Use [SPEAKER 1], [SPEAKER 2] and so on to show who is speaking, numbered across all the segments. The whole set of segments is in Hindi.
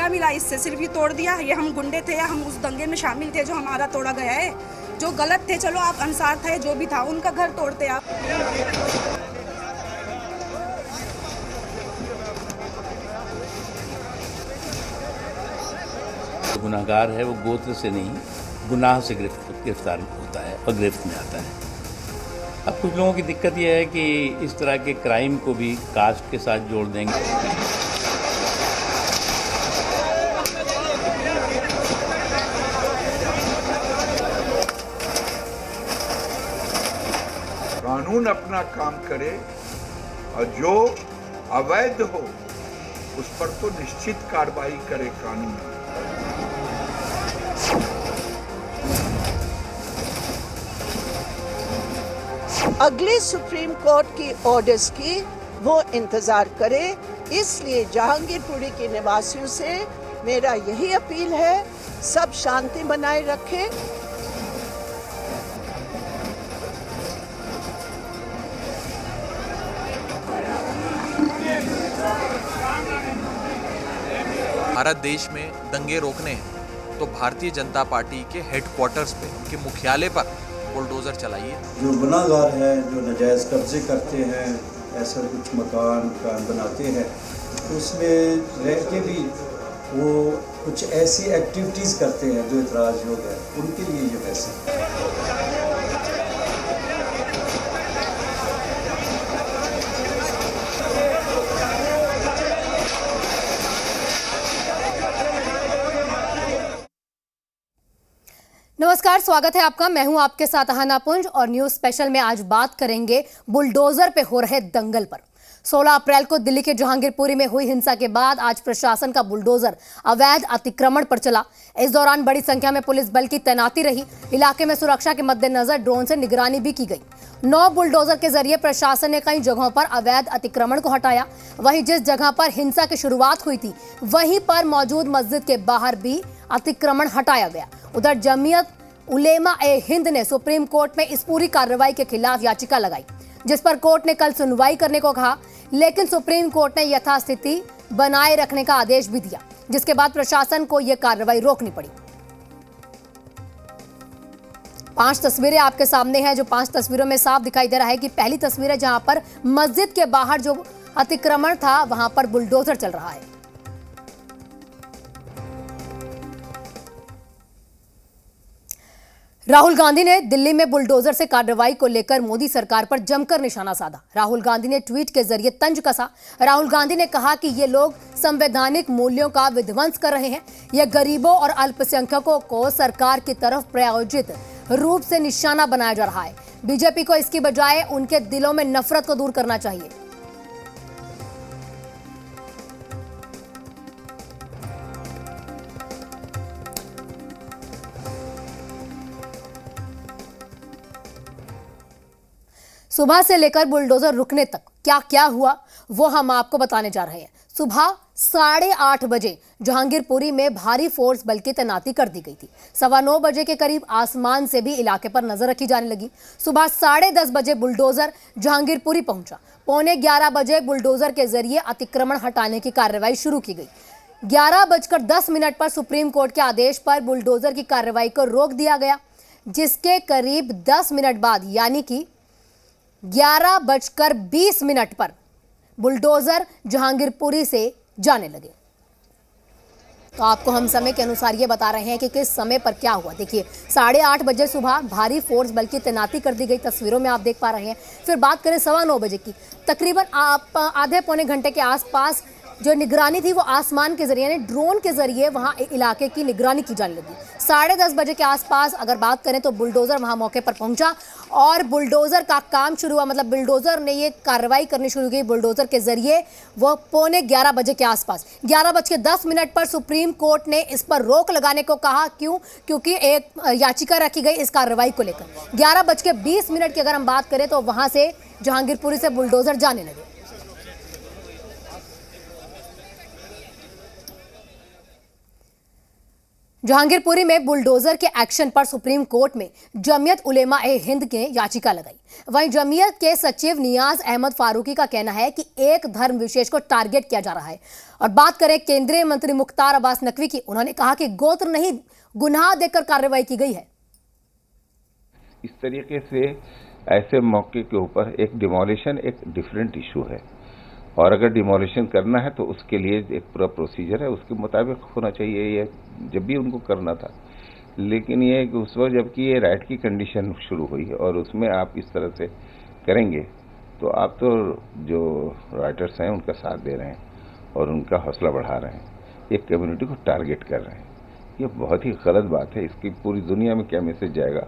[SPEAKER 1] क्या मिला इससे? सिर्फ ये तोड़ दिया। ये हम गुंडे थे या हम उस दंगे में शामिल थे जो हमारा तोड़ा गया है? जो गलत थे, चलो आप अंसार थे, जो भी था, उनका घर तोड़ते आप।
[SPEAKER 2] गुनाहगार है वो गोत्र से नहीं, गुनाह से गिरफ्तार होता है और गिरफ्त में आता है। अब कुछ लोगों की दिक्कत यह है कि इस तरह के क्राइम को भी कास्ट के साथ जोड़ देंगे।
[SPEAKER 3] कानून अपना काम करे और जो अवैध हो उस पर तो निश्चित कार्रवाई करे कानून।
[SPEAKER 4] अगले सुप्रीम कोर्ट की ऑर्डर्स की वो इंतजार करे। इसलिए जहांगीरपुरी के निवासियों से मेरा यही अपील है, सब शांति बनाए रखें।
[SPEAKER 5] भारत देश में दंगे रोकने हैं तो भारतीय जनता पार्टी के हेडक्वार्टर्स पे, उनके मुख्यालय पर बुलडोजर चलाइए।
[SPEAKER 6] जो गुनाहगार हैं, जो नाजायज़ कब्जे करते हैं, ऐसा कुछ मकान बनाते हैं, उसमें रह के भी वो कुछ ऐसी एक्टिविटीज़ करते हैं जो इतराज़ योग्य है, उनके लिए ये वैसे।
[SPEAKER 7] नमस्कार, स्वागत है आपका। मैं हूं आपके साथ अहाना पुंज और न्यूज स्पेशल में आज बात करेंगे बुलडोजर पे हो रहे दंगल पर। 16 अप्रैल को दिल्ली के जहांगीरपुरी में हुई हिंसा के बाद आज प्रशासन का बुलडोजर अवैध अतिक्रमण पर चला। इस दौरान बड़ी संख्या में पुलिस बल की तैनाती रही। इलाके में सुरक्षा के मद्देनजर ड्रोन से निगरानी भी की गई। 9 बुलडोजर के जरिए प्रशासन ने कई जगहों पर अवैध अतिक्रमण को हटाया। वहीं जिस जगह पर हिंसा की शुरुआत हुई थी वहीं पर मौजूद मस्जिद के बाहर भी अतिक्रमण हटाया गया। उधर जमीयत उलेमा ए हिंद ने सुप्रीम कोर्ट में इस पूरी कार्रवाई के खिलाफ याचिका लगाई, जिस पर कोर्ट ने कल सुनवाई करने को कहा, लेकिन सुप्रीम कोर्ट ने यथास्थिति बनाए रखने का आदेश भी दिया, जिसके बाद प्रशासन को यह कार्रवाई रोकनी पड़ी। 5 तस्वीरें आपके सामने हैं, जो 5 तस्वीरों में साफ दिखाई दे रहा है कि पहली तस्वीर है जहां पर मस्जिद के बाहर जो अतिक्रमण था वहां पर बुलडोजर चल रहा है। राहुल गांधी ने दिल्ली में बुलडोजर से कार्रवाई को लेकर मोदी सरकार पर जमकर निशाना साधा। राहुल गांधी ने ट्वीट के जरिए तंज कसा। राहुल गांधी ने कहा कि ये लोग संवैधानिक मूल्यों का विध्वंस कर रहे हैं। ये गरीबों और अल्पसंख्यकों को सरकार की तरफ प्रायोजित रूप से निशाना बनाया जा रहा है। बीजेपी को इसकी बजाय उनके दिलों में नफरत को दूर करना चाहिए। सुबह से लेकर बुलडोजर रुकने तक क्या क्या हुआ वो हम आपको बताने जा रहे हैं। सुबह 8:30 बजे जहांगीरपुरी में भारी फोर्स बल की तैनाती कर दी गई थी। 9:15 बजे के करीब आसमान से भी इलाके पर नजर रखी जाने लगी। सुबह 10:30 बजे बुलडोजर जहांगीरपुरी पहुंचा। 11:15 बजे बुलडोजर के जरिए अतिक्रमण हटाने की कार्रवाई शुरू की गई। 11:10 पर सुप्रीम कोर्ट के आदेश पर बुलडोजर की कार्रवाई को रोक दिया गया, जिसके करीब 10 मिनट बाद यानी कि 11:20 पर बुलडोजर जहांगीरपुरी से जाने लगे। तो आपको हम समय के अनुसार ये बता रहे हैं कि किस समय पर क्या हुआ। देखिए 8:30 बजे सुबह भारी फोर्स बल की तैनाती कर दी गई, तस्वीरों में आप देख पा रहे हैं। फिर बात करें 9:15 बजे की, तकरीबन आप आधे पौने घंटे के आसपास जो निगरानी थी वो आसमान के जरिए यानी ड्रोन के जरिए वहां इलाके की निगरानी की जाने लगी। 10:30 बजे के आसपास अगर बात करें तो बुलडोजर वहां मौके पर पहुंचा और बुलडोजर का काम शुरू हुआ। मतलब बुलडोजर ने ये कार्रवाई करनी शुरू की बुलडोजर के जरिए वो 11:15 बजे के आसपास। 11:10 पर सुप्रीम कोर्ट ने इस पर रोक लगाने को कहा। क्यों? क्योंकि एक याचिका रखी गई इस कार्रवाई को लेकर। 11:20 की अगर हम बात करें तो वहां से जहांगीरपुरी से बुलडोजर जाने लगे। जहांगीरपुरी में बुलडोजर के एक्शन पर सुप्रीम कोर्ट में जमीयत उलेमा ए हिंद ने याचिका लगाई। वहीं जमीयत के सचिव नियाज अहमद फारूकी का कहना है कि एक धर्म विशेष को टारगेट किया जा रहा है। और बात करें केंद्रीय मंत्री मुख्तार अब्बास नकवी की, उन्होंने कहा कि गोत्र नहीं गुनाह देखकर कार्रवाई की गई है।
[SPEAKER 8] इस तरीके से ऐसे मौके के ऊपर एक डिमोलिशन एक डिफरेंट इशू है, और अगर डिमोलिशन करना है तो उसके लिए एक पूरा प्रोसीजर है, उसके मुताबिक होना चाहिए। ये जब भी उनको करना था, लेकिन ये उस वक्त जबकि ये राइट की कंडीशन शुरू हुई और उसमें आप इस तरह से करेंगे तो आप तो जो राइटर्स हैं उनका साथ दे रहे हैं और उनका हौसला बढ़ा रहे हैं, एक कम्युनिटी को टारगेट कर रहे हैं। ये बहुत ही गलत बात है। इसकी पूरी दुनिया में क्या मैसेज जाएगा,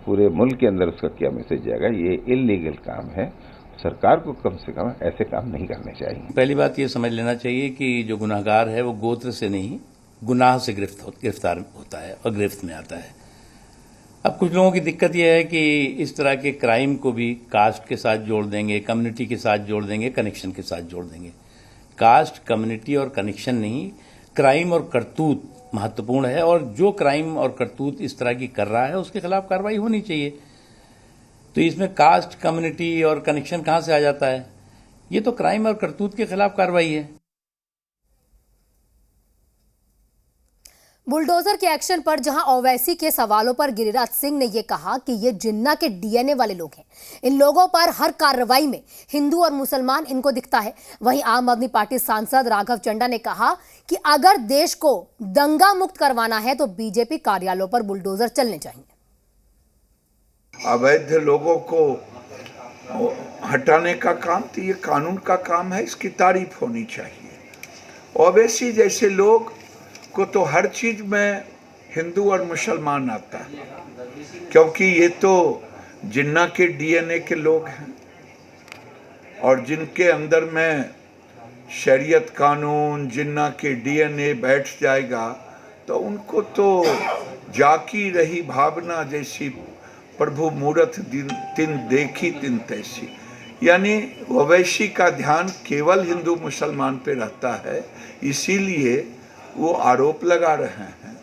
[SPEAKER 8] पूरे मुल्क के अंदर उसका क्या मैसेज जाएगा। ये इलीगल काम है, सरकार को कम से कम ऐसे काम नहीं करने चाहिए।
[SPEAKER 2] पहली बात ये समझ लेना चाहिए कि जो गुनाहगार है वो गोत्र से नहीं गुनाह से गिरफ्तार होता है और गिरफ्त में आता है। अब कुछ लोगों की दिक्कत यह है कि इस तरह के क्राइम को भी कास्ट के साथ जोड़ देंगे, कम्युनिटी के साथ जोड़ देंगे, कनेक्शन के साथ जोड़ देंगे। कास्ट, कम्युनिटी और कनेक्शन नहीं, क्राइम और करतूत महत्वपूर्ण है, और जो क्राइम और करतूत इस तरह की कर रहा है उसके खिलाफ कार्रवाई होनी चाहिए। तो इसमें कास्ट, कम्युनिटी और कनेक्शन कहां से आ जाता है? ये तो क्राइम और करतूत के खिलाफ कार्रवाई है।
[SPEAKER 7] बुलडोजर के एक्शन पर जहां ओवैसी के सवालों पर गिरिराज सिंह ने यह कहा कि ये जिन्ना के डीएनए वाले लोग हैं, इन लोगों पर हर कार्रवाई में हिंदू और मुसलमान इनको दिखता है। वहीं आम आदमी पार्टी सांसद राघव चड्ढा ने कहा कि अगर देश को दंगा मुक्त करवाना है तो बीजेपी कार्यालयों पर बुलडोजर चलने चाहिए।
[SPEAKER 3] अवैध लोगों को हटाने का काम तो ये कानून का काम है, इसकी तारीफ होनी चाहिए। ओवैसी जैसे लोग को तो हर चीज में हिंदू और मुसलमान आता है, क्योंकि ये तो जिन्ना के डीएनए के लोग हैं, और जिनके अंदर में शरीयत कानून जिन्ना के डीएनए बैठ जाएगा तो उनको तो जाकी रही भावना जैसी प्रभु मूरत तिन देखी तिन तैसी, यानी ओवैसी का ध्यान केवल हिंदू मुसलमान पे रहता है, इसीलिए वो आरोप लगा रहे हैं।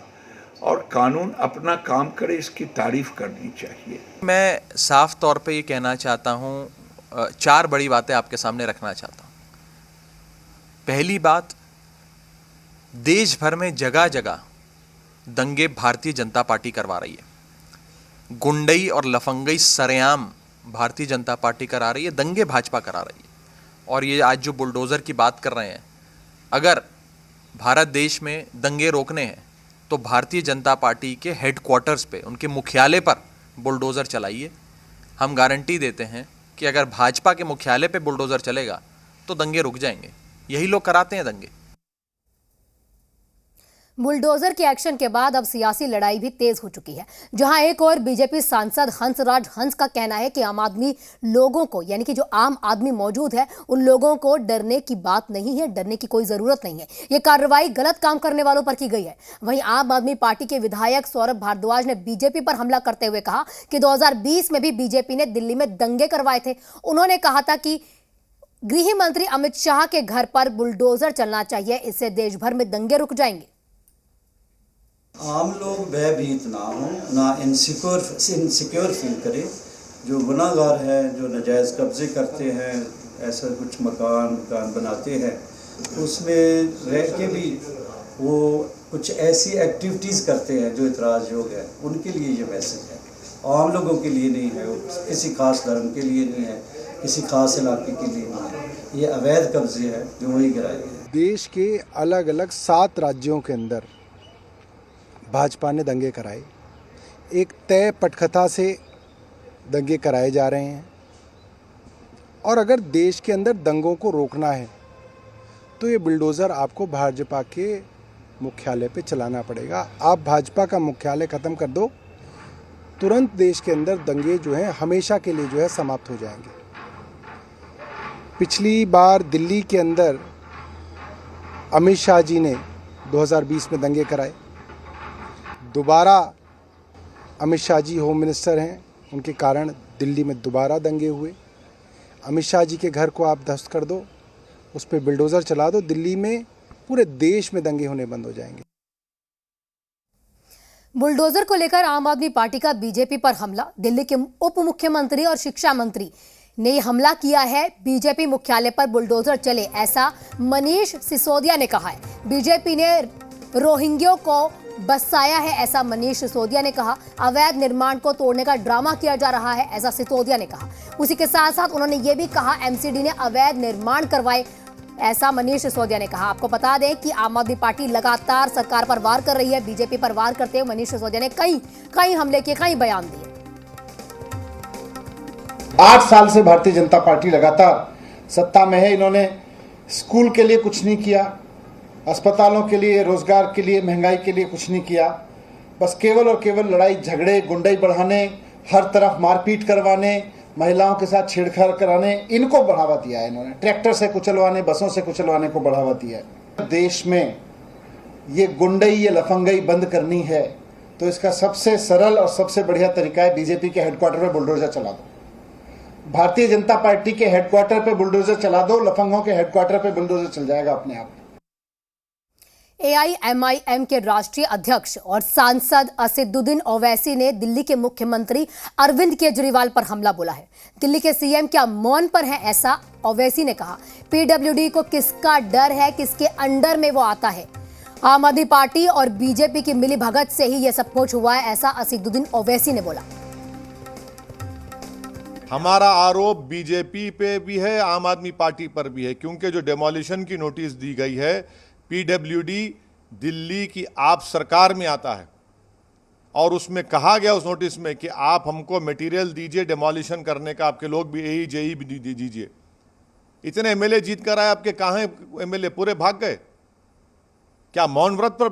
[SPEAKER 3] और कानून अपना काम करे, इसकी तारीफ करनी चाहिए।
[SPEAKER 5] मैं साफ तौर पे ये कहना चाहता हूँ, 4 बड़ी बातें आपके सामने रखना चाहता हूँ। पहली बात, देश भर में जगह जगह दंगे भारतीय जनता पार्टी करवा रही है। गुंडई और लफंगई सरेआम भारतीय जनता पार्टी करा रही है, दंगे भाजपा करा रही है। और ये आज जो बुलडोज़र की बात कर रहे हैं, अगर भारत देश में दंगे रोकने हैं तो भारतीय जनता पार्टी के हेडक्वार्टर्स पे, उनके मुख्यालय पर बुलडोज़र चलाइए। हम गारंटी देते हैं कि अगर भाजपा के मुख्यालय पे बुलडोज़र चलेगा तो दंगे रुक जाएंगे। यही लोग कराते हैं दंगे।
[SPEAKER 7] बुलडोजर के एक्शन के बाद अब सियासी लड़ाई भी तेज हो चुकी है, जहां एक और बीजेपी सांसद हंसराज हंस का कहना है कि आम आदमी लोगों को, यानी कि जो आम आदमी मौजूद है, उन लोगों को डरने की बात नहीं है, डरने की कोई जरूरत नहीं है। ये कार्रवाई गलत काम करने वालों पर की गई है। वहीं आम आदमी पार्टी के विधायक सौरभ भारद्वाज ने बीजेपी पर हमला करते हुए कहा कि 2020 में भी बीजेपी ने दिल्ली में दंगे करवाए थे। उन्होंने कहा था कि गृह मंत्री अमित शाह के घर पर बुलडोजर चलना चाहिए, इससे देश भर में दंगे रुक जाएंगे।
[SPEAKER 6] आम लोग भयभीत ना हो, ना इनसिक्योर फील करें। जो गुनाहगार हैं, जो नाजायज़ कब्जे करते हैं, ऐसा कुछ मकान बनाते हैं, तो उसमें रह के भी वो कुछ ऐसी एक्टिविटीज़ करते हैं जो इतराज़ योग है, उनके लिए ये मैसेज है। आम लोगों के लिए नहीं है, किसी खास धर्म के लिए नहीं है, किसी खास इलाके के लिए नहीं है। ये अवैध कब्जे है जो वही गिराए गए।
[SPEAKER 9] देश के अलग अलग 7 राज्यों के अंदर भाजपा ने दंगे कराए। एक तय पटकथा से दंगे कराए जा रहे हैं, और अगर देश के अंदर दंगों को रोकना है तो ये बुलडोज़र आपको भाजपा के मुख्यालय पे चलाना पड़ेगा। आप भाजपा का मुख्यालय ख़त्म कर दो, तुरंत देश के अंदर दंगे जो हैं हमेशा के लिए जो है समाप्त हो जाएंगे। पिछली बार दिल्ली के अंदर अमित शाह जी ने 2020 में दंगे कराए, दोबारा अमित शाह जी होम मिनिस्टर हैं, उनके कारण दिल्ली में दोबारा दंगे हुए। अमित शाह जी के घर को आप ध्वस्त कर दो, उस पर बुलडोज़र चला दो, दिल्ली में पूरे देश में दंगे होने बंद हो जाएंगे।
[SPEAKER 7] बुलडोजर को लेकर आम आदमी पार्टी का बीजेपी पर हमला। दिल्ली के उप मुख्यमंत्री और शिक्षा मंत्री ने हमला किया है। बीजेपी मुख्यालय पर बुलडोजर चले, ऐसा मनीष सिसोदिया ने कहा है। बीजेपी ने रोहिंग्यों को बसाया है, ऐसा मनीष सिसोदिया ने कहा। अवैध निर्माण को तोड़ने का ड्रामा किया जा रहा है, ऐसा सिसोदिया ने कहा। उसी के साथ साथ उन्होंने ये भी कहा एमसीडी ने अवैध निर्माण करवाए, ऐसा मनीष सिसोदिया ने कहा। आपको बता दें कि आम आदमी पार्टी लगातार सरकार पर वार कर रही है। बीजेपी पर वार करते हुए मनीष सिसोदिया ने कई हमले किए, कई बयान दिए।
[SPEAKER 9] 8 साल से भारतीय जनता पार्टी लगातार सत्ता में है। इन्होंने स्कूल के लिए कुछ नहीं किया, अस्पतालों के लिए, रोजगार के लिए, महंगाई के लिए कुछ नहीं किया। बस केवल और केवल लड़ाई झगड़े, गुंडाई बढ़ाने, हर तरफ मारपीट करवाने, महिलाओं के साथ छेड़छाड़ कराने, इनको बढ़ावा दिया है इन्होंने। ट्रैक्टर से कुचलवाने, बसों से कुचलवाने को बढ़ावा दिया है। देश में ये गुंडई, ये लफंगई बंद करनी है तो इसका सबसे सरल और सबसे बढ़िया तरीका है बीजेपी के हेडक्वार्टर पर बुलडोजर चला दो। भारतीय जनता पार्टी के हेडक्वार्टर पे बुलडोजर चला दो, लफंगों के हेडक्वार्टर पे बुलडोजर चल जाएगा अपने आप।
[SPEAKER 7] एआईएमआईएम के राष्ट्रीय अध्यक्ष और सांसद असदुद्दीन ओवैसी ने दिल्ली के मुख्यमंत्री अरविंद केजरीवाल पर हमला बोला है। दिल्ली के सीएम क्या मौन पर हैं, ऐसा ओवैसी ने कहा। पीडब्ल्यूडी को किसका डर है, किसके अंडर में वो आता है। आम आदमी पार्टी और बीजेपी की मिलीभगत से ही यह सब कुछ हुआ है, ऐसा असदुद्दीन ओवैसी ने बोला।
[SPEAKER 10] हमारा आरोप बीजेपी पे भी है, आम आदमी पार्टी पर भी है, क्योंकि जो डेमोलिशन की नोटिस दी गई है, पीडब्ल्यूडी दिल्ली की आप सरकार में आता है और उसमें कहा गया उस नोटिस में कि आप हमको मटेरियल दीजिए डेमोलिशन करने का, आपके लोग भी एई जेई भी दीजिए। इतने एमएलए जीत कर आए, आपके कहाँ एमएलए पूरे भाग गए? क्या मौन व्रत पर